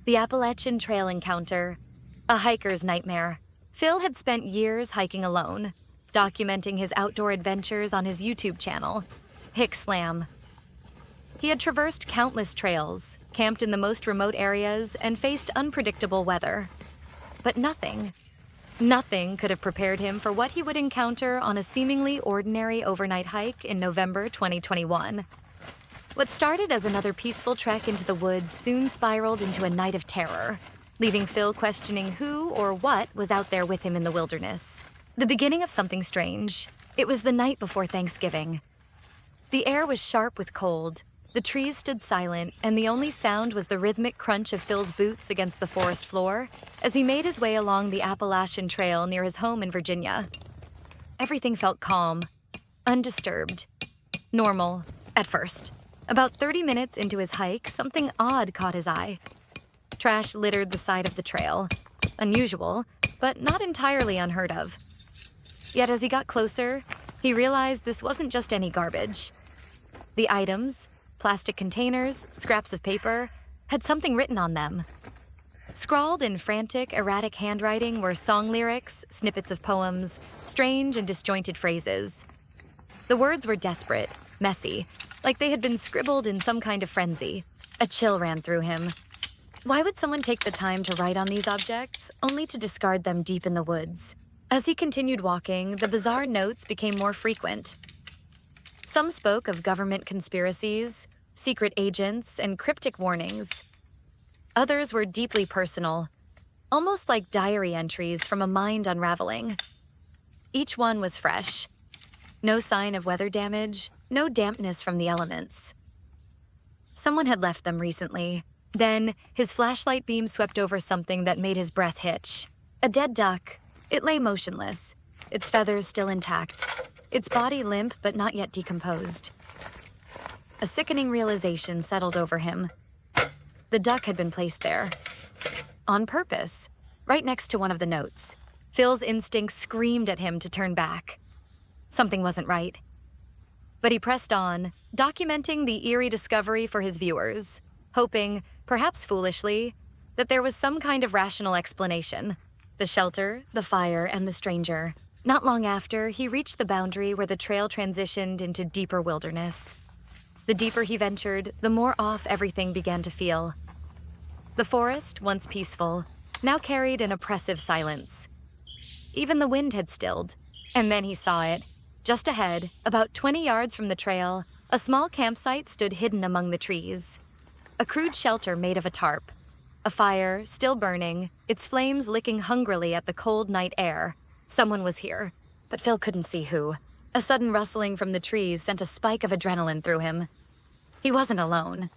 The Appalachian Trail encounter. A hiker's nightmare. Phil had spent years hiking alone, documenting his outdoor adventures on his YouTube channel, Hick Slam. He had traversed countless trails, camped in the most remote areas, and faced unpredictable weather. But nothing could have prepared him for what he would encounter on a seemingly ordinary overnight hike in November 2021. What started as another peaceful trek into the woods soon spiraled into a night of terror, leaving Phil questioning who or what was out there with him in the wilderness. The beginning of something strange. It was the night before Thanksgiving. The air was sharp with cold. The trees stood silent, and the only sound was the rhythmic crunch of Phil's boots against the forest floor as he made his way along the Appalachian Trail near his home in Virginia. Everything felt calm, undisturbed, normal, at first. About 30 minutes into his hike, something odd caught his eye. Trash littered the side of the trail. Unusual, but not entirely unheard of. Yet as he got closer, he realized this wasn't just any garbage. The items, plastic containers, scraps of paper, had something written on them. Scrawled in frantic, erratic handwriting were song lyrics, snippets of poems, strange and disjointed phrases. The words were desperate, messy, like they had been scribbled in some kind of frenzy. A chill ran through him. Why would someone take the time to write on these objects, only to discard them deep in the woods? As he continued walking, the bizarre notes became more frequent. Some spoke of government conspiracies, secret agents, and cryptic warnings. Others were deeply personal, almost like diary entries from a mind unraveling. Each one was fresh. No sign of weather damage, no dampness from the elements. Someone had left them recently. Then, his flashlight beam swept over something that made his breath hitch. A dead duck. It lay motionless, its feathers still intact, its body limp but not yet decomposed. A sickening realization settled over him. The duck had been placed there. On purpose, right next to one of the notes. Phil's instinct screamed at him to turn back. Something wasn't right. But he pressed on, documenting the eerie discovery for his viewers, hoping, perhaps foolishly, that there was some kind of rational explanation. The shelter, the fire, and the stranger. Not long after, he reached the boundary where the trail transitioned into deeper wilderness. The deeper he ventured, the more off everything began to feel. The forest, once peaceful, now carried an oppressive silence. Even the wind had stilled, and then he saw it. Just ahead, about 20 yards from the trail, a small campsite stood hidden among the trees. A crude shelter made of a tarp. A fire, still burning, its flames licking hungrily at the cold night air. Someone was here, but Phil couldn't see who. A sudden rustling from the trees sent a spike of adrenaline through him. He wasn't alone.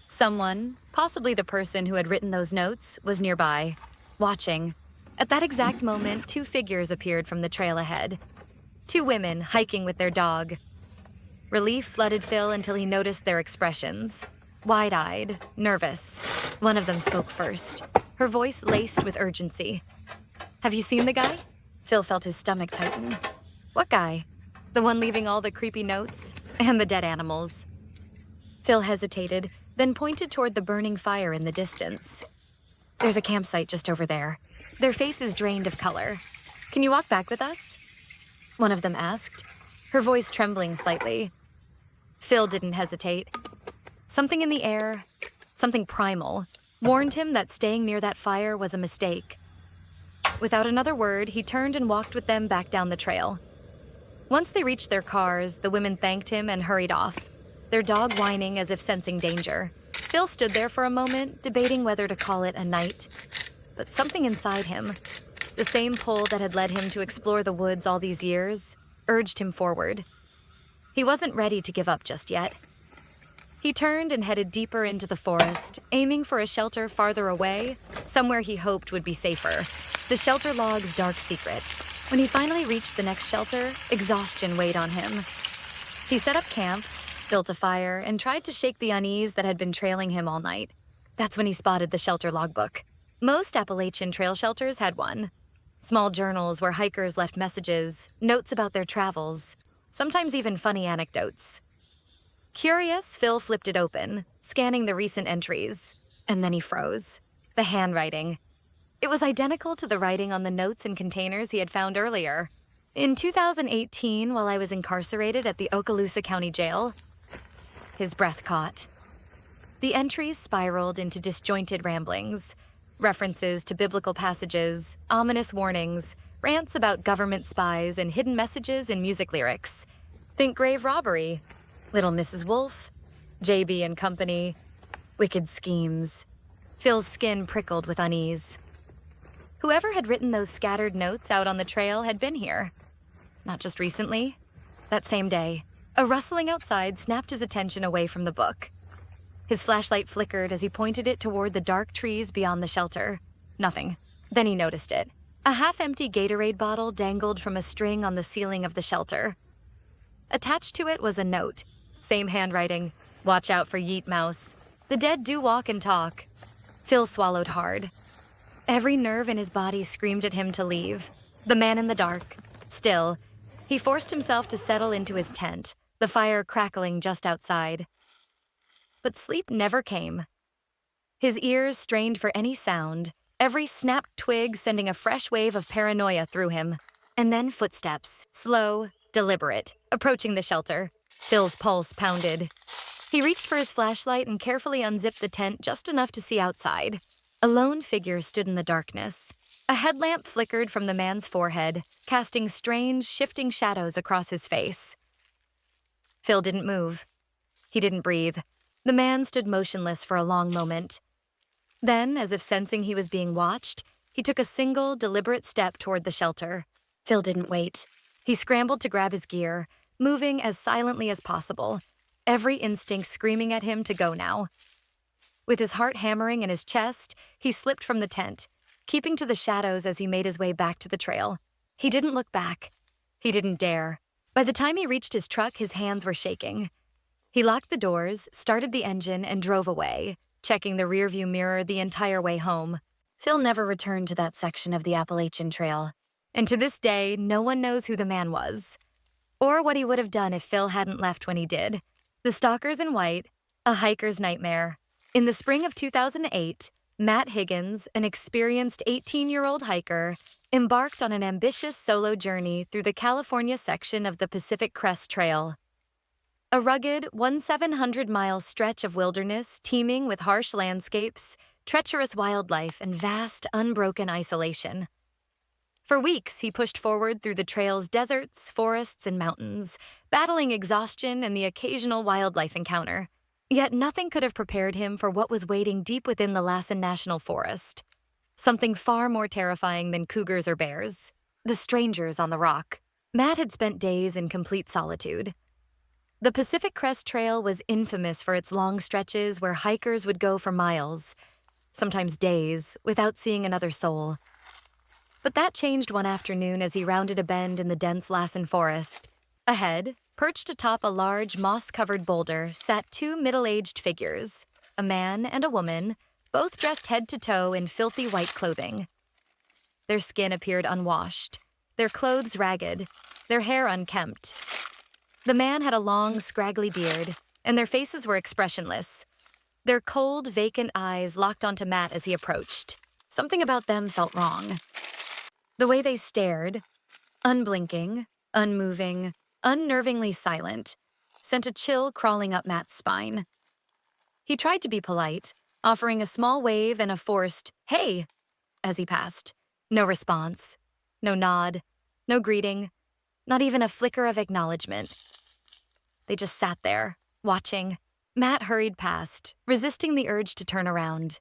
Someone, possibly the person who had written those notes, was nearby, watching. At that exact moment, two figures appeared from the trail ahead. Two women hiking with their dog. Relief flooded Phil until he noticed their expressions. Wide-eyed, nervous. One of them spoke first, her voice laced with urgency. "Have you seen the guy?" Phil felt his stomach tighten. "What guy?" "The one leaving all the creepy notes and the dead animals." Phil hesitated, then pointed toward the burning fire in the distance. "There's a campsite just over there." Their faces drained of color. "Can you walk back with us?" one of them asked, her voice trembling slightly. Phil didn't hesitate. Something in the air, something primal, warned him that staying near that fire was a mistake. Without another word, he turned and walked with them back down the trail. Once they reached their cars, the women thanked him and hurried off, their dog whining as if sensing danger. Phil stood there for a moment, debating whether to call it a night. But something inside him, the same pull that had led him to explore the woods all these years, urged him forward. He wasn't ready to give up just yet. He turned and headed deeper into the forest, aiming for a shelter farther away, somewhere he hoped would be safer. The shelter log's dark secret. When he finally reached the next shelter, exhaustion weighed on him. He set up camp, built a fire, and tried to shake the unease that had been trailing him all night. That's when he spotted the shelter logbook. Most Appalachian trail shelters had one. Small journals where hikers left messages, notes about their travels, sometimes even funny anecdotes. Curious, Phil flipped it open, scanning the recent entries. And then he froze. The handwriting. It was identical to the writing on the notes and containers he had found earlier. In 2018, while I was incarcerated at the Okaloosa County Jail, his breath caught. The entries spiraled into disjointed ramblings, references to biblical passages, ominous warnings, rants about government spies, and hidden messages in music lyrics. Think grave robbery, Little Mrs. Wolf, JB and Company, wicked schemes. Phil's skin prickled with unease. Whoever had written those scattered notes out on the trail had been here. Not just recently. That same day, a rustling outside snapped his attention away from the book. His flashlight flickered as he pointed it toward the dark trees beyond the shelter. Nothing. Then he noticed it. A half-empty Gatorade bottle dangled from a string on the ceiling of the shelter. Attached to it was a note. Same handwriting. Watch out for Yeet Mouse. The dead do walk and talk. Phil swallowed hard. Every nerve in his body screamed at him to leave. The man in the dark. Still, he forced himself to settle into his tent, the fire crackling just outside. But sleep never came. His ears strained for any sound, every snapped twig sending a fresh wave of paranoia through him. And then footsteps, slow, deliberate, approaching the shelter. Phil's pulse pounded. He reached for his flashlight and carefully unzipped the tent just enough to see outside. A lone figure stood in the darkness. A headlamp flickered from the man's forehead, casting strange, shifting shadows across his face. Phil didn't move. He didn't breathe. The man stood motionless for a long moment. Then, as if sensing he was being watched, he took a single, deliberate step toward the shelter. Phil didn't wait. He scrambled to grab his gear, moving as silently as possible, every instinct screaming at him to go now. With his heart hammering in his chest, he slipped from the tent, keeping to the shadows as he made his way back to the trail. He didn't look back. He didn't dare. By the time he reached his truck, his hands were shaking. He locked the doors, started the engine, and drove away, checking the rearview mirror the entire way home. Phil never returned to that section of the Appalachian Trail. And to this day, no one knows who the man was, or what he would have done if Phil hadn't left when he did. The Stalkers in White, a hiker's nightmare. In the spring of 2008, Matt Higgins, an experienced 18-year-old hiker, embarked on an ambitious solo journey through the California section of the Pacific Crest Trail. A rugged 1,700-mile stretch of wilderness teeming with harsh landscapes, treacherous wildlife, and vast, unbroken isolation. For weeks, he pushed forward through the trail's deserts, forests, and mountains, battling exhaustion and the occasional wildlife encounter. Yet nothing could have prepared him for what was waiting deep within the Lassen National Forest. Something far more terrifying than cougars or bears. The strangers on the rock. Matt had spent days in complete solitude. The Pacific Crest Trail was infamous for its long stretches where hikers would go for miles, sometimes days, without seeing another soul. But that changed one afternoon as he rounded a bend in the dense Lassen forest. Ahead, perched atop a large, moss-covered boulder, sat two middle-aged figures, a man and a woman, both dressed head to toe in filthy white clothing. Their skin appeared unwashed, their clothes ragged, their hair unkempt. The man had a long, scraggly beard, and their faces were expressionless. Their cold, vacant eyes locked onto Matt as he approached. Something about them felt wrong. The way they stared, unblinking, unmoving, unnervingly silent, sent a chill crawling up Matt's spine. He tried to be polite, offering a small wave and a forced, "Hey," as he passed. No response, no nod, no greeting, not even a flicker of acknowledgement. They just sat there, watching. Matt hurried past, resisting the urge to turn around.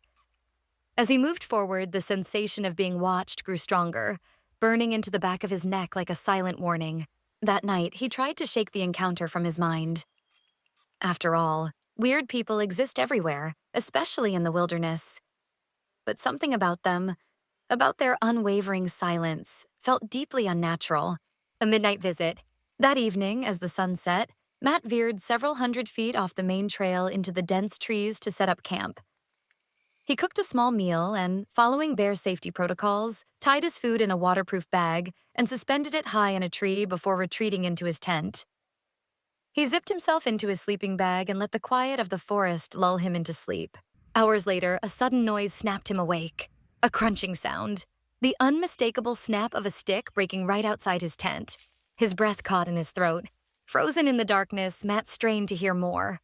As he moved forward, the sensation of being watched grew stronger, burning into the back of his neck like a silent warning. That night, he tried to shake the encounter from his mind. After all, weird people exist everywhere, especially in the wilderness. But something about them, about their unwavering silence, felt deeply unnatural. A midnight visit. That evening, as the sun set, Matt veered several hundred feet off the main trail into the dense trees to set up camp. He cooked a small meal and, following bear safety protocols, tied his food in a waterproof bag and suspended it high in a tree before retreating into his tent. He zipped himself into his sleeping bag and let the quiet of the forest lull him into sleep. Hours later, a sudden noise snapped him awake. A crunching sound. The unmistakable snap of a stick breaking right outside his tent. His breath caught in his throat. Frozen in the darkness, Matt strained to hear more.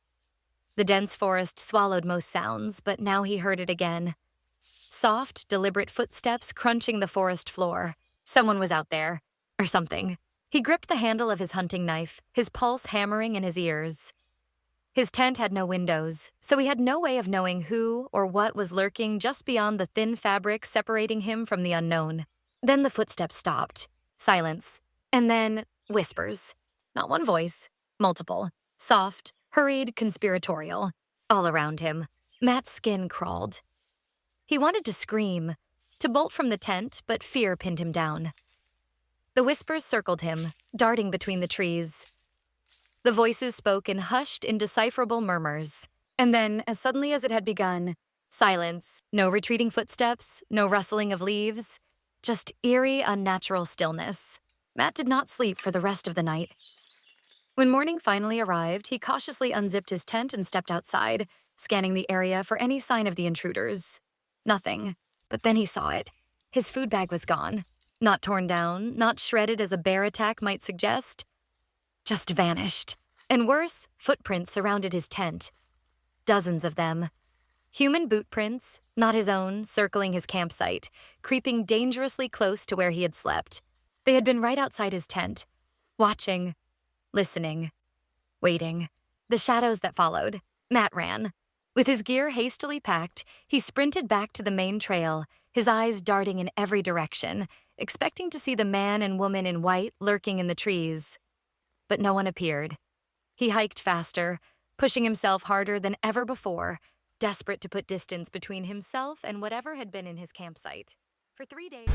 The dense forest swallowed most sounds, but now he heard it again. Soft, deliberate footsteps crunching the forest floor. Someone was out there. Or something. He gripped the handle of his hunting knife, his pulse hammering in his ears. His tent had no windows, so he had no way of knowing who or what was lurking just beyond the thin fabric separating him from the unknown. Then the footsteps stopped. Silence. And then whispers. Not one voice. Multiple. Soft, hurried, conspiratorial. All around him. Matt's skin crawled. He wanted to scream, to bolt from the tent, but fear pinned him down. The whispers circled him, darting between the trees. The voices spoke in hushed, indecipherable murmurs. And then, as suddenly as it had begun, silence. No retreating footsteps, no rustling of leaves. Just eerie, unnatural stillness. Matt did not sleep for the rest of the night. When morning finally arrived, he cautiously unzipped his tent and stepped outside, scanning the area for any sign of the intruders. Nothing. But then he saw it. His food bag was gone. Not torn down, not shredded as a bear attack might suggest. Just vanished. And worse, footprints surrounded his tent. Dozens of them. Human boot prints, not his own, circling his campsite, creeping dangerously close to where he had slept. They had been right outside his tent, watching, listening, waiting. The shadows that followed. Matt ran. With his gear hastily packed, he sprinted back to the main trail, his eyes darting in every direction, expecting to see the man and woman in white lurking in the trees. But no one appeared. He hiked faster, pushing himself harder than ever before, desperate to put distance between himself and whatever had been in his campsite. For 3 days...